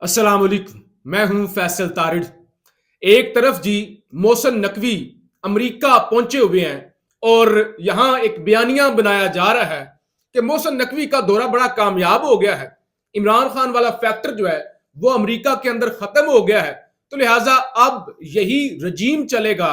अस्सलाम वालेकुम। मैं हूं फैसल तारिड़। एक तरफ जी मोहसिन नकवी अमेरिका पहुंचे हुए हैं और यहां एक बयानिया बनाया जा रहा है कि मोहसिन नकवी का दौरा बड़ा कामयाब हो गया है। इमरान खान वाला फैक्टर जो है वो अमेरिका के अंदर खत्म हो गया है, तो लिहाजा अब यही रजीम चलेगा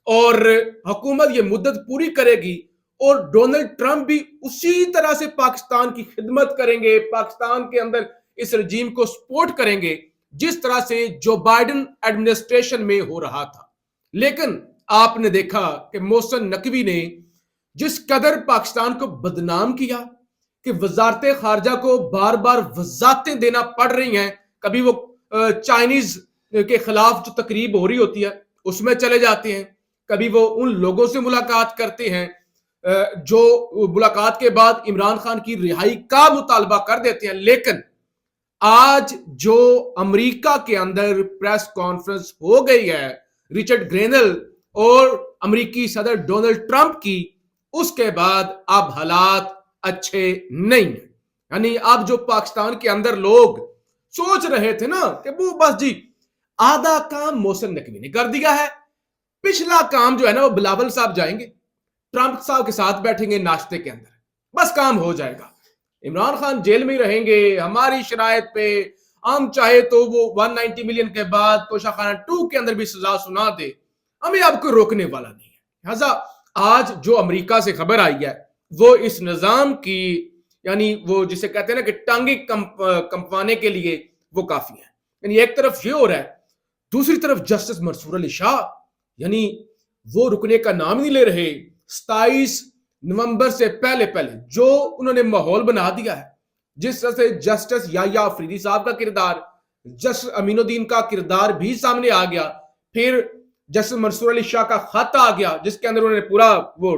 और हुकूमत ये मुद्दत पूरी करेगी और डोनाल्ड ट्रंप भी उसी तरह से पाकिस्तान की खिदमत करेंगे, पाकिस्तान के अंदर इस रजीम को सपोर्ट करेंगे जिस तरह से जो बाइडेन एडमिनिस्ट्रेशन में हो रहा था। लेकिन आपने देखा कि मोहसिन नकवी ने जिस कदर पाकिस्तान को बदनाम किया कि वजारत खारजा को बार बार वजारतें देना पड़ रही हैं। कभी वो चाइनीज के खिलाफ जो तकरीब हो रही होती है उसमें चले जाते हैं, कभी वो उन लोगों से मुलाकात करते हैं जो मुलाकात के बाद इमरान खान की रिहाई का मुतालबा कर देते हैं। लेकिन आज जो अमेरिका के अंदर प्रेस कॉन्फ्रेंस हो गई है रिचर्ड ग्रेनल और अमेरिकी सदर डोनाल्ड ट्रंप की, उसके बाद अब हालात अच्छे नहीं है। यानी अब जो पाकिस्तान के अंदर लोग सोच रहे थे ना कि वो बस जी आधा काम मोहसिन नकवी ने कर दिया है, पिछला काम जो है ना वो बिलावल साहब जाएंगे, ट्रंप साहब के साथ बैठेंगे नाश्ते के अंदर, बस काम हो जाएगा। इमरान खान जेल में रहेंगे हमारी शरायत पे, हम चाहे तो वो 190 मिलियन के बाद तोशाखाना 2 के अंदर भी सजा सुना दे, हमें अब कोई रोकने वाला नहीं है। लिहाजा आज जो अमेरिका से खबर आई है वो इस निजाम की, यानी वो जिसे कहते हैं ना कि टांगे कंपवाने के लिए वो काफी है। यानी एक तरफ ये हो रहा है, दूसरी तरफ जस्टिस मंसूर अली शाह यानी वो रुकने का नाम नहीं ले रहे। 27 नवंबर से पहले पहले जो उन्होंने माहौल बना दिया है, जिस तरह से जस्टिस याया अफरीदी साहब का किरदार, जस्टिस अमीनुद्दीन का किरदार भी सामने आ गया, फिर जस्टिस मंसूर अली शाह का खत आ गया जिसके अंदर उन्होंने पूरा वो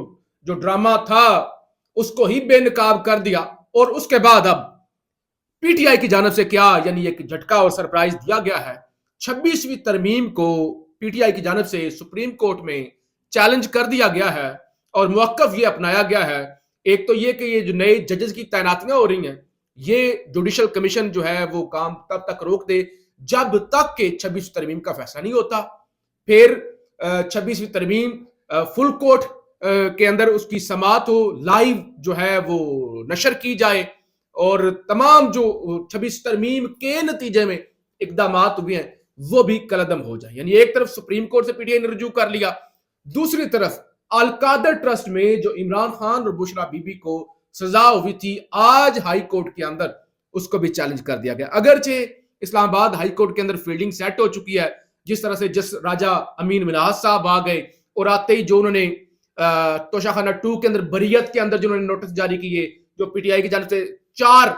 जो ड्रामा था उसको ही बेनकाब कर दिया। और उसके बाद अब पीटीआई की जानब से क्या यानी एक झटका और सरप्राइज दिया गया है। 26वीं तरमीम को पीटीआई की जानब से सुप्रीम कोर्ट में चैलेंज कर दिया गया है और मौकफ ये अपनाया गया है। एक तो ये कि ये जो नए जजेस की तैनातियां हो रही हैं, ये जुडिशल कमीशन जो है वो काम तब तक रोक दे जब तक के 26वीं तरमीम का फैसला नहीं होता। फिर 26वीं तरमीम फुल कोर्ट के अंदर उसकी समाअत हो, लाइव जो है वो नशर की जाए और तमाम जो 26 तरमीम के नतीजे में इकदाम हुए हैं वो भी कलदम हो जाए। यानी एक तरफ सुप्रीम कोर्ट से पीटीआई ने रुजू कर लिया, दूसरी तरफ अलकादर ट्रस्ट में जो इमरान खान और बुशरा बीबी को सजा हुई थी आज हाई कोर्ट के अंदर उसको भी चैलेंज कर दिया गया। अगरचे इस्लामाबाद हाई कोर्ट के अंदर फील्डिंग सेट हो चुकी है, जिस तरह से जिस राजा अमीन मिनाज साहब आ गए और आते ही जो उन्होंने तोशाखाना 2 के अंदर बरियत के अंदर जो उन्होंने नोटिस जारी किए, जो पीटीआई की जानब से 4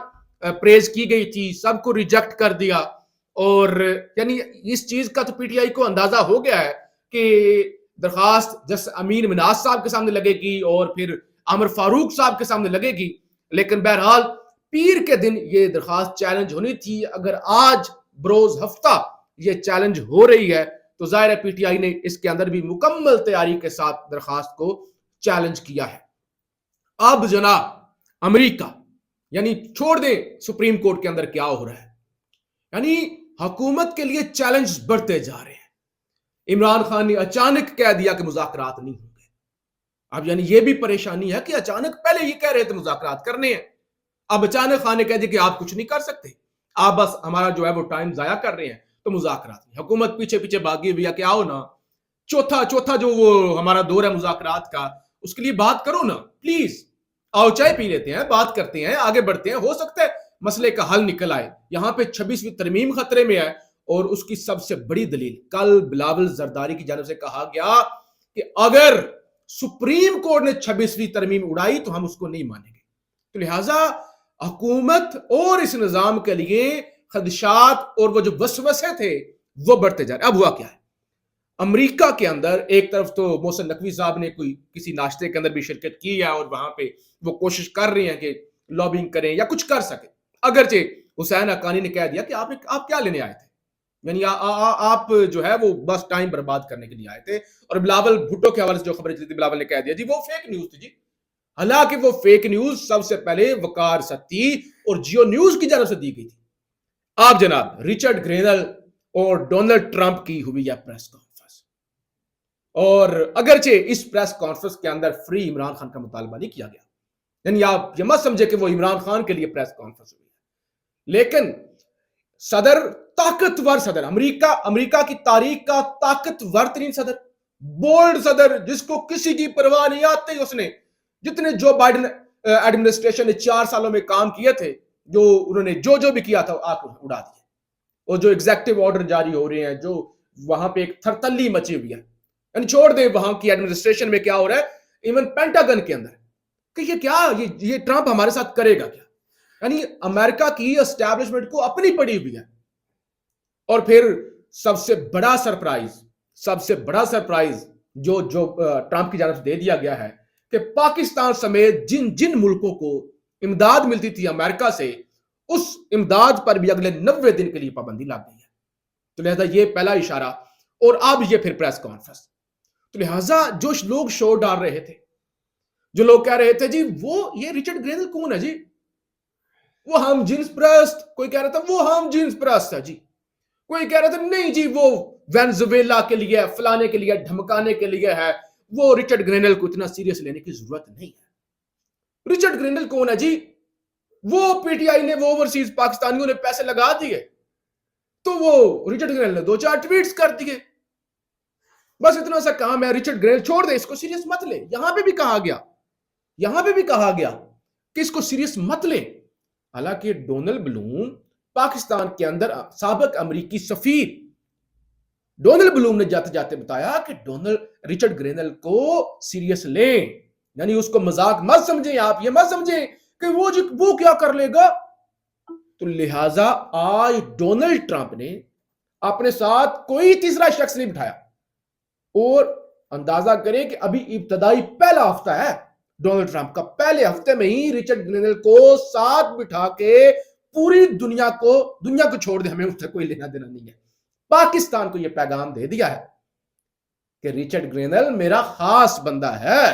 प्रेज की गई थी, सबको रिजेक्ट कर दिया। और यानी इस चीज का तो पीटीआई को अंदाजा हो गया है कि दरखास्त जस अमीन मिनाज साहब के सामने लगेगी और फिर आमिर फारूक साहब के सामने लगेगी। लेकिन बहरहाल पीर के दिन ये दरखास्त चैलेंज होनी थी। अगर आज बरोज हफ्ता ये चैलेंज हो रही है तो जाहिर है पीटीआई ने इसके अंदर भी मुकम्मल तैयारी के साथ दरखास्त को चैलेंज किया है। अब जनाब अमेरिका यानी छोड़ दे सुप्रीम कोर्ट के अंदर क्या हो रहा है, यानी हुकूमत के लिए चैलेंज बढ़ते जा रहे हैं। इमरान खान ने अचानक कह दिया कि मुज़ाकरात नहीं होंगे। अब यानी यह भी परेशानी है कि अचानक पहले ये कह रहे थे मुज़ाकरात करने हैं, अब अचानक खान ने कह दिया कि आप कुछ नहीं कर सकते, आप बस हमारा जो है वो टाइम जाया कर रहे हैं, तो मुज़ाकरात नहीं। हुकूमत पीछे पीछे भागी हुई है कि आओ ना, चौथा जो वो हमारा दौर है मुज़ाकरात का, उसके लिए बात करो ना प्लीज, आओ चाय पी लेते हैं, बात करते हैं, आगे बढ़ते हैं, हो सकता है मसले का हल निकल आए। यहां पे 26वीं तरमीम खतरे में है और उसकी सबसे बड़ी दलील कल बिलावल जरदारी की जानब से कहा गया कि अगर सुप्रीम कोर्ट ने 26वीं तरमीम उड़ाई तो हम उसको नहीं मानेंगे। तो लिहाजा हुकूमत और इस निजाम के लिए खदशात और वो जो वसवसे थे वो बढ़ते जा रहे। अब हुआ क्या है, अमेरिका के अंदर एक तरफ तो मोहसिन नकवी साहब ने कोई किसी नाश्ते के अंदर भी शिरकत की है और वहां पे वो कोशिश कर रहे हैं कि लॉबिंग करें या कुछ कर सके। अगरचे हुसैन हक्कानी ने कह दिया कि आप क्या लेने आए थे, यानी आप जो है वो बस टाइम बर्बाद करने के लिए आए थे। और बिलावल भुट्टो के हवाले से जो खबर चली थी, बिलावल ने कह दिया जी वो फेक न्यूज थी जी। हालांकि वो फेक न्यूज सबसे पहले वकार सत्ती और जियो न्यूज की जानब से दी गई थी। آپ جناب رچرڈ گرینل اور ڈونلڈ ٹرمپ کی ہوئی ہے پریس کانفرنس، اور اگرچہ اس پریس کانفرنس کے اندر فری عمران خان کا مطالبہ نہیں کیا گیا، یعنی آپ یہ مت سمجھے کہ وہ عمران خان کے لیے پریس کانفرنس ہوئی ہے، لیکن صدر، طاقتور صدر، امریکہ کی تاریخ کا طاقتور ترین صدر، بولڈ صدر، جس کو کسی کی پرواہ نہیں آتی، اس نے جتنے جو بائیڈن ایڈمنسٹریشن نے 4 سالوں میں کام کیے تھے، جو انہوں نے جو بھی کیا تھا آپ اڑا دیا، اور جو ایگزیکٹو آرڈر جاری ہو رہے ہیں، جو وہاں پہ ایک تھرتلی مچی ہوئی ہے، یعنی چھوڑ دیں وہاں کی ایڈمنسٹریشن میں کیا ہو رہا ہے، ایون پینٹاگن کے اندر، کہ یہ کیا، یہ ٹرمپ ہمارے ساتھ کرے گا کیا؟ یعنی امریکہ کی اسٹیبلشمنٹ کو اپنی پڑی ہوئی ہے۔ اور پھر سب سے بڑا سرپرائز جو ٹرمپ کی جانب سے دے دیا گیا ہے کہ پاکستان سمیت جن ملکوں کو امداد ملتی تھی امریکہ سے، اس امداد پر بھی اگلے 90 دن کے لیے پابندی لگ گئی ہے۔ تو لہذا یہ پہلا اشارہ، اور اب یہ پھر پریس کانفرنس، تو لہذا جو لوگ شور ڈال رہے تھے، جو لوگ کہہ رہے تھے جی وہ یہ رچرڈ گرینل کون ہے جی، وہ ہم جنس پرست، کوئی کہہ رہا تھا وہ ہم جنس پرست ہے جی، کوئی کہہ رہا تھا نہیں جی وہ وینزویلا کے لیے، فلانے کے لیے، دھمکانے کے لیے ہے، وہ رچرڈ گرینل کو اتنا سیریس لینے کی ضرورت نہیں ہے۔ رچرڈ گرینل کون ہے جی؟ وہ پی ٹی آئی نے، وہ اوورسیز پاکستانیوں نے پیسے لگا دیے، تو وہ رچرڈ گرینل نے 2-4 ٹویٹس کر دیے، بس اتنا سا کام ہے۔ رچرڈ گرینل چھوڑ دے، اس کو سیریس مت لے۔ یہاں پہ بھی کہا گیا کہ اس کو سیریس مت لے، حالانکہ ڈونلڈ بلوم پاکستان کے اندر سابق امریکی سفیر، ڈونلڈ بلوم نے جاتے جاتے بتایا کہ رچرڈ گرینل کو سیریس لیں، یعنی اس کو مذاق مت سمجھیں، آپ یہ مت سمجھیں کہ وہ کیا کر لے گا۔ تو لہٰذا آج ڈونلڈ ٹرمپ نے اپنے ساتھ کوئی تیسرا شخص نہیں بٹھایا، اور اندازہ کریں کہ ابھی ابتدائی پہلا ہفتہ ہے ڈونلڈ ٹرمپ کا، پہلے ہفتے میں ہی رچرڈ گرینل کو ساتھ بٹھا کے پوری دنیا کو چھوڑ دے، ہمیں اس سے کوئی لینا دینا نہیں ہے، پاکستان کو یہ پیغام دے دیا ہے کہ رچرڈ گرینل میرا خاص بندہ ہے،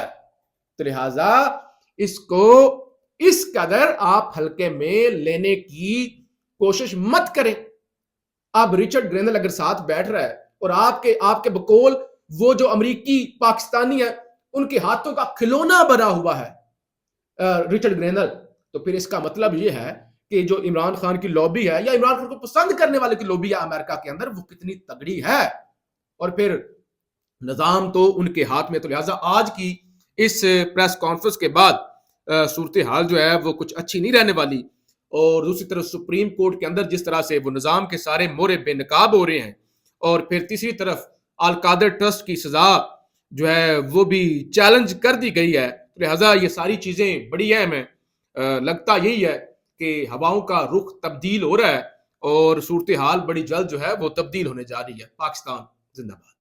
تو لہٰذا اس کو اس قدر آپ ہلکے میں لینے کی کوشش مت کریں۔ اب رچرڈ گرینل اگر ساتھ بیٹھ رہا ہے اور آپ کے بقول وہ جو امریکی پاکستانی ہے ان کے ہاتھوں کا کھلونا بنا ہوا ہے رچرڈ گرینل، تو پھر اس کا مطلب یہ ہے کہ جو عمران خان کی لوبی ہے، یا عمران خان کو پسند کرنے والے کی لوبی ہے امریکہ کے اندر، وہ کتنی تگڑی ہے، اور پھر نظام تو ان کے ہاتھ میں۔ تو لہٰذا آج کی اس پریس کانفرنس کے بعد صورتحال جو ہے وہ کچھ اچھی نہیں رہنے والی، اور دوسری طرف سپریم کورٹ کے اندر جس طرح سے وہ نظام کے سارے مورے بے نقاب ہو رہے ہیں، اور پھر تیسری طرف القادر ٹرسٹ کی سزا جو ہے وہ بھی چیلنج کر دی گئی ہے، لہٰذا یہ ساری چیزیں بڑی اہم ہیں۔ لگتا یہی ہے کہ ہواؤں کا رخ تبدیل ہو رہا ہے، اور صورتحال بڑی جلد جو ہے وہ تبدیل ہونے جا رہی ہے۔ پاکستان زندہ باد۔